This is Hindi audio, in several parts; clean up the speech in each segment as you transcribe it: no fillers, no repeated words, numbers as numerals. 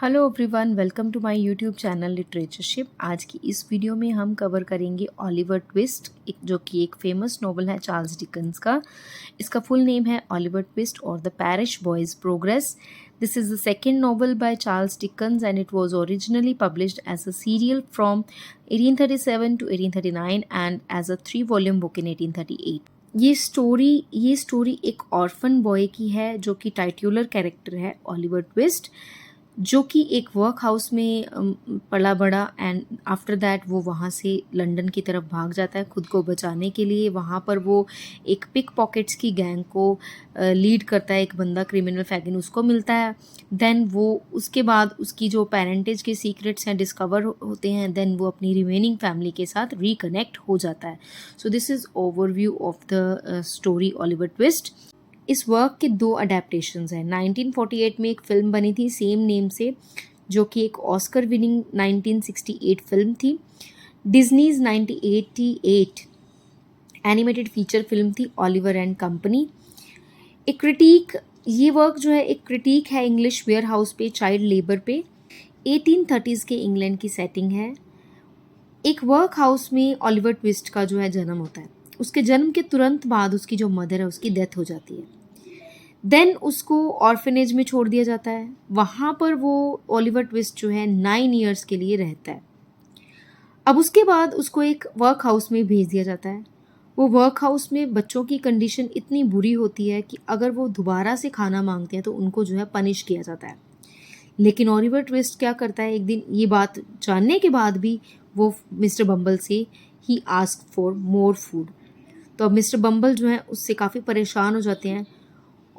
Hello everyone, welcome to my YouTube channel literatureship. आज की इस वीडियो में हम कवर करेंगे ओलिवर ट्विस्ट, जो कि एक फेमस नॉवल है चार्ल्स डिकन्स का। इसका फुल नेम है ओलिवर ट्विस्ट और the parish boy's progress. This is the second novel by Charles Dickens and it was originally published as a serial from 1837 to 1839 and as a 3 volume book in 1838। ये स्टोरी एक ऑर्फन बॉय की है जो कि टाइटुलर कैरेक्टर है ओलिवर ट्विस्ट, जो कि एक वर्क हाउस में पला बड़ा एंड आफ्टर दैट वो वहाँ से लंदन की तरफ भाग जाता है खुद को बचाने के लिए। वहाँ पर वो एक पिक पॉकेट्स की गैंग को लीड करता है, एक बंदा क्रिमिनल फैगिन उसको मिलता है। देन वो उसके बाद उसकी जो पेरेंटेज के सीक्रेट्स हैं डिस्कवर होते हैं। देन वो अपनी रिमेनिंग फैमिली के साथ रिकनेक्ट हो जाता है। So this is overview of the story Oliver twist. इस वर्क के 2 अडेप्टेशंस हैं। 1948 में एक फ़िल्म बनी थी सेम नेम से, जो कि एक ऑस्कर विनिंग 1968 फिल्म थी। डिज्नीज 1988 एनिमेटेड फीचर फिल्म थी ओलिवर एंड कंपनी। एक क्रिटिक, ये वर्क जो है एक क्रिटिक है इंग्लिश वेयर हाउस पे, चाइल्ड लेबर पे। 1830s के इंग्लैंड की सेटिंग है। एक वर्क हाउस में ओलिवर ट्विस्ट का जो है जन्म होता है। उसके जन्म के तुरंत बाद उसकी जो मदर है उसकी डेथ हो जाती है। देन उसको ऑर्फनेज में छोड़ दिया जाता है। वहाँ पर वो ओलिवर ट्विस्ट जो है 9 ईयर्स के लिए रहता है। अब उसके बाद उसको एक वर्क हाउस में भेज दिया जाता है। वो वर्क हाउस में बच्चों की कंडीशन इतनी बुरी होती है कि अगर वो दोबारा से खाना मांगते हैं तो उनको जो है पनिश किया जाता है। लेकिन ओलिवर ट्विस्ट क्या करता है, एक दिन ये बात जानने के बाद भी वो मिस्टर बम्बल से he ask for more food. तो अब मिस्टर बम्बल जो है उससे काफ़ी परेशान हो जाते हैं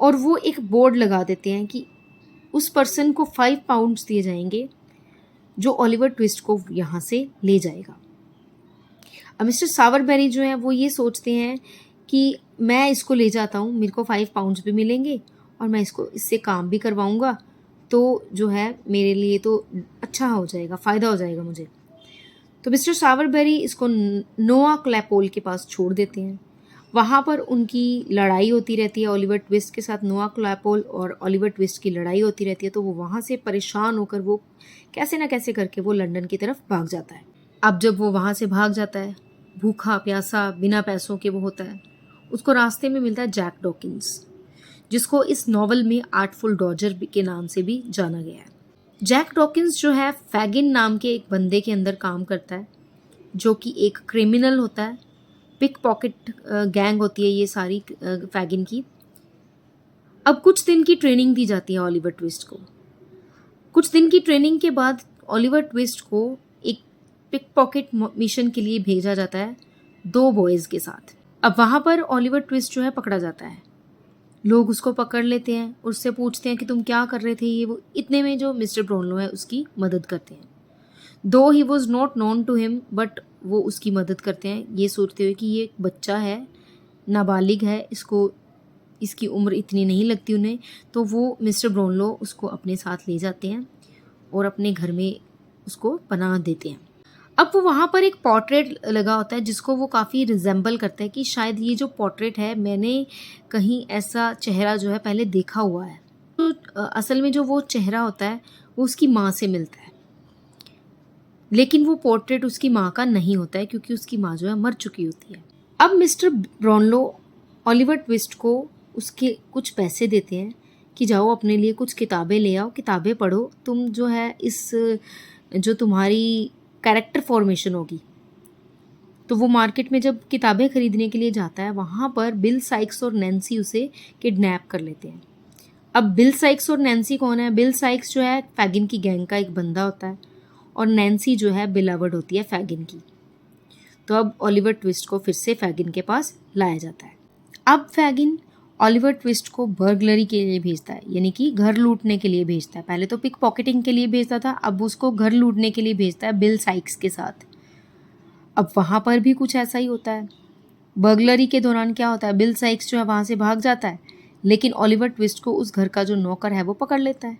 और वो एक बोर्ड लगा देते हैं कि उस पर्सन को 5 पाउंड्स दिए जाएंगे जो ओलिवर ट्विस्ट को यहाँ से ले जाएगा। अब मिस्टर सावरबेरी जो है वो ये सोचते हैं कि मैं इसको ले जाता हूँ, मेरे को 5 पाउंड्स भी मिलेंगे और मैं इससे काम भी करवाऊँगा, तो जो है मेरे लिए तो अच्छा हो जाएगा, फ़ायदा हो जाएगा मुझे। तो मिस्टर सावरबेरी इसको नोआ क्लैपोल के पास छोड़ देते हैं। वहाँ पर उनकी लड़ाई होती रहती है ओलिवर ट्विस्ट के साथ। नोआ क्लैपोल और ओलिवर ट्विस्ट की लड़ाई होती रहती है, तो वो वहाँ से परेशान होकर वो कैसे ना कैसे करके वो लंदन की तरफ भाग जाता है। अब जब वो वहाँ से भाग जाता है, भूखा प्यासा बिना पैसों के वो होता है, उसको रास्ते में मिलता है जैक डॉकिंस, जिसको इस नॉवल में आर्टफुल डॉजर के नाम से भी जाना गया है। जैक डॉकिंस जो है फैगिन नाम के एक बंदे के अंदर काम करता है, जो कि एक क्रिमिनल होता है। पिक पॉकेट गैंग होती है ये सारी फैगिन की। अब कुछ दिन की ट्रेनिंग दी जाती है ओलिवर ट्विस्ट को। कुछ दिन की ट्रेनिंग के बाद ओलिवर ट्विस्ट को एक पिक पॉकेट मिशन के लिए भेजा जाता है 2 बॉयज़ के साथ। अब वहाँ पर ओलिवर ट्विस्ट जो है पकड़ा जाता है। लोग उसको पकड़ लेते हैं, उससे पूछते हैं कि तुम क्या कर रहे थे ये वो। इतने में जो मिस्टर ब्रोनलो है उसकी मदद करते हैं। Though he was not known to him, but वो उसकी मदद करते हैं ये सोचते हुए कि ये एक बच्चा है, नाबालिग है, इसकी उम्र इतनी नहीं लगती उन्हें। तो वो मिस्टर ब्रोनलो उसको अपने साथ ले जाते हैं और अपने घर में उसको पनाह देते हैं। अब वो वहाँ पर एक पोर्ट्रेट लगा होता है जिसको वो काफ़ी रिजेंबल करता है कि शायद ये जो पोर्ट्रेट है मैंने कहीं ऐसा चेहरा जो है पहले देखा हुआ है। तो असल में जो वो चेहरा होता है वो उसकी माँ से मिलता है, लेकिन वो पोर्ट्रेट उसकी माँ का नहीं होता है क्योंकि उसकी माँ जो है मर चुकी होती है। अब मिस्टर ब्रोनलो ओलिवर ट्विस्ट को उसके कुछ पैसे देते हैं कि जाओ अपने लिए कुछ किताबें ले आओ, किताबें पढ़ो, तुम जो है इस जो तुम्हारी कैरेक्टर फॉर्मेशन होगी। तो वो मार्केट में जब किताबें खरीदने के लिए जाता है, वहाँ पर बिल साइक्स और नैन्सी उसे किडनैप कर लेते हैं। अब बिल साइक्स और नैन्सी कौन है? बिल साइक्स जो है फैगिन की गैंग का एक बंदा होता है और नैन्सी जो है बिलावड होती है फैगिन की। तो अब ओलिवर ट्विस्ट को फिर से फैगिन के पास लाया जाता है। अब फैगिन ओलिवर ट्विस्ट को बर्गलरी के लिए भेजता है, यानी कि घर लूटने के लिए भेजता है। पहले तो पिक पॉकेटिंग के लिए भेजता था, अब उसको घर लूटने के लिए भेजता है बिल साइक्स के साथ। अब वहाँ पर भी कुछ ऐसा ही होता है। बर्गलरी के दौरान क्या होता है, बिल साइक्स जो है वहाँ से भाग जाता है, लेकिन ओलिवर ट्विस्ट को उस घर का जो नौकर है वो पकड़ लेता है।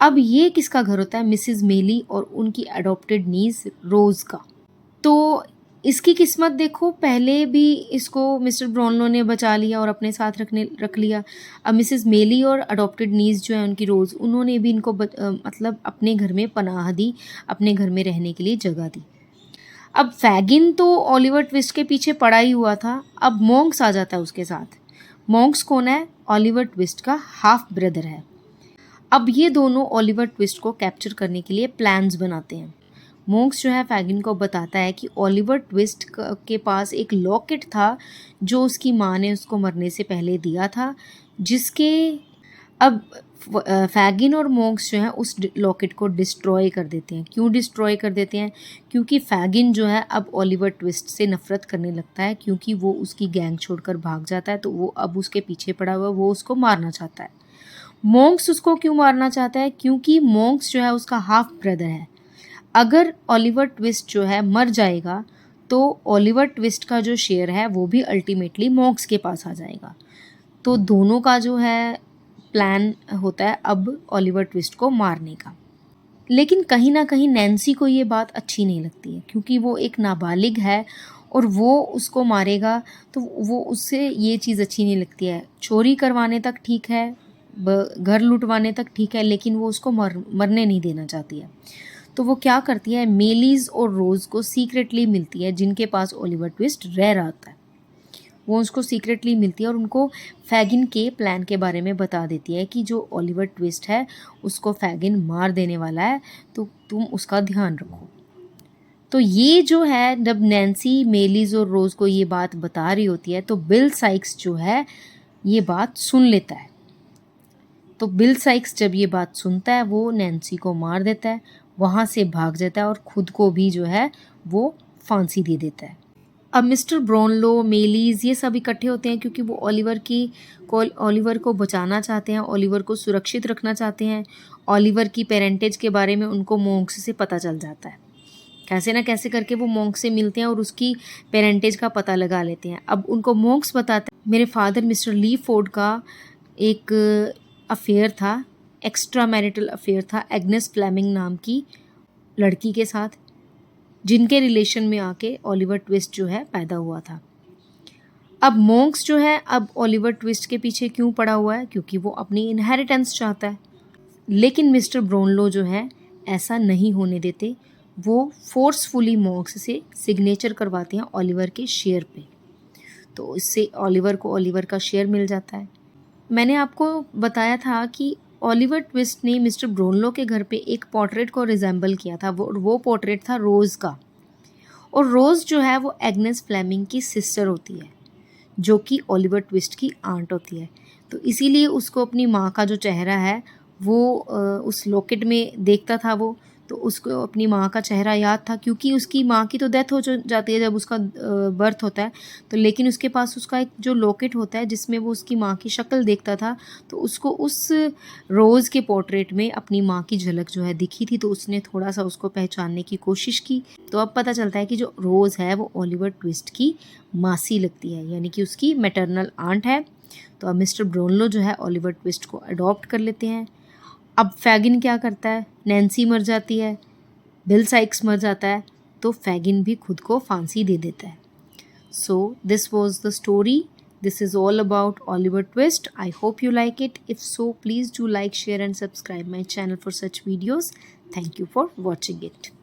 अब ये किसका घर होता है? मिसिज मेली और उनकी एडॉप्टेड नीज रोज का। तो इसकी किस्मत देखो, पहले भी इसको मिस्टर ब्राउनलो ने बचा लिया और अपने साथ रख लिया। अब मिसेस मेली और अडॉप्टेड नीस जो है उनकी रोज़, उन्होंने भी इनको मतलब अपने घर में पनाह दी, अपने घर में रहने के लिए जगह दी। अब फैगिन तो ओलिवर ट्विस्ट के पीछे पड़ा ही हुआ था, अब मॉन्क्स आ जाता है उसके साथ। मॉन्क्स कौन है? ओलिवर ट्विस्ट का हाफ ब्रदर है। अब ये दोनों ओलिवर ट्विस्ट को कैप्चर करने के लिए प्लान्स बनाते हैं। मॉन्क्स जो है फैगिन को बताता है कि ओलिवर ट्विस्ट के पास एक लॉकेट था जो उसकी माँ ने उसको मरने से पहले दिया था, जिसके अब फैगिन और मॉन्क्स जो है उस लॉकेट को डिस्ट्रॉय कर देते हैं। क्यों डिस्ट्रॉय कर देते हैं? क्योंकि फैगिन जो है अब ओलिवर ट्विस्ट से नफ़रत करने लगता है, क्योंकि वो उसकी गैंग छोड़कर भाग जाता है, तो वो अब उसके पीछे पड़ा हुआ, वो उसको मारना चाहता है। मॉन्क्स उसको क्यों मारना चाहता है? क्योंकि मॉन्क्स जो है उसका हाफ ब्रदर है। अगर ओलिवर ट्विस्ट जो है मर जाएगा तो ओलिवर ट्विस्ट का जो शेयर है वो भी अल्टीमेटली मॉन्क्स के पास आ जाएगा। तो दोनों का जो है प्लान होता है अब ओलिवर ट्विस्ट को मारने का। लेकिन कहीं ना कहीं नैन्सी को ये बात अच्छी नहीं लगती है, क्योंकि वो एक नाबालिग है और वो उसको मारेगा, तो वो उससे ये चीज़ अच्छी नहीं लगती है। चोरी करवाने तक ठीक है, घर लुटवाने तक ठीक है, लेकिन वो उसको मरने नहीं देना चाहती है। तो वो क्या करती है, मेलीज़ और रोज़ को सीक्रेटली मिलती है, जिनके पास ओलिवर ट्विस्ट रह रहा होता है। वो उसको सीक्रेटली मिलती है और उनको फैगिन के प्लान के बारे में बता देती है कि जो ओलिवर ट्विस्ट है उसको फैगिन मार देने वाला है, तो तुम उसका ध्यान रखो। तो ये जो है, जब नैन्सी मेलीज़ और रोज़ को ये बात बता रही होती है, तो बिल साइक्स जो है ये बात सुन लेता है। तो बिल साइक्स जब ये बात सुनता है वो नैन्सी को मार देता है, वहाँ से भाग जाता है और ख़ुद को भी जो है वो फांसी दे देता है। अब मिस्टर ब्राउनलो, मेलीज़ ये सब इकट्ठे होते हैं, क्योंकि वो ओलिवर को बचाना चाहते हैं, ओलिवर को सुरक्षित रखना चाहते हैं। ओलिवर की पेरेंटेज के बारे में उनको मॉन्क्स से पता चल जाता है। कैसे ना कैसे करके वो मॉन्क्स से मिलते हैं और उसकी पेरेंटेज का पता लगा लेते हैं। अब उनको मॉन्क्स बताता है, मेरे फादर मिस्टर ली फोर्ड का एक अफेयर था, एक्स्ट्रा मैरिटल अफेयर था एग्नेस फ्लेमिंग नाम की लड़की के साथ, जिनके रिलेशन में आके ओलिवर ट्विस्ट जो है पैदा हुआ था। अब मॉन्क्स जो है अब ओलिवर ट्विस्ट के पीछे क्यों पड़ा हुआ है? क्योंकि वो अपनी इनहेरिटेंस चाहता है। लेकिन मिस्टर ब्राउनलो जो है ऐसा नहीं होने देते, वो फोर्सफुली मॉन्क्स से सिग्नेचर करवाते हैं ओलिवर के शेयर पे, तो इससे ओलिवर को ओलिवर का शेयर मिल जाता है। मैंने आपको बताया था कि ओलिवर ट्विस्ट ने मिस्टर ब्राउनलो के घर पे एक पोर्ट्रेट को रिजेंबल किया था, वो पोर्ट्रेट था रोज़ का। और रोज़ जो है वो एग्नेस फ्लेमिंग की सिस्टर होती है, जो कि ओलिवर ट्विस्ट की आंट होती है। तो इसीलिए उसको अपनी माँ का जो चेहरा है वो उस लॉकेट में देखता था वो, तो उसको अपनी माँ का चेहरा याद था, क्योंकि उसकी माँ की तो डेथ हो जाती है जब उसका बर्थ होता है। तो लेकिन उसके पास उसका एक जो लॉकेट होता है जिसमें वो उसकी माँ की शक्ल देखता था, तो उसको उस रोज़ के पोर्ट्रेट में अपनी माँ की झलक जो है दिखी थी, तो उसने थोड़ा सा उसको पहचानने की कोशिश की। तो अब पता चलता है कि जो रोज़ है वो ओलिवर ट्विस्ट की मासी लगती है, यानी कि उसकी मैटरनल आंट है। तो अब मिस्टर ब्राउनलो जो है ओलिवर ट्विस्ट को अडॉप्ट कर लेते हैं। अब फैगिन क्या करता है, नैन्सी मर जाती है, बिल साइक्स मर जाता है, तो फैगिन भी खुद को फांसी दे देता है। So this was the story. This is all about Oliver Twist. I hope you like it. If so, please do like, share and subscribe my channel for such videos. Thank you for watching it.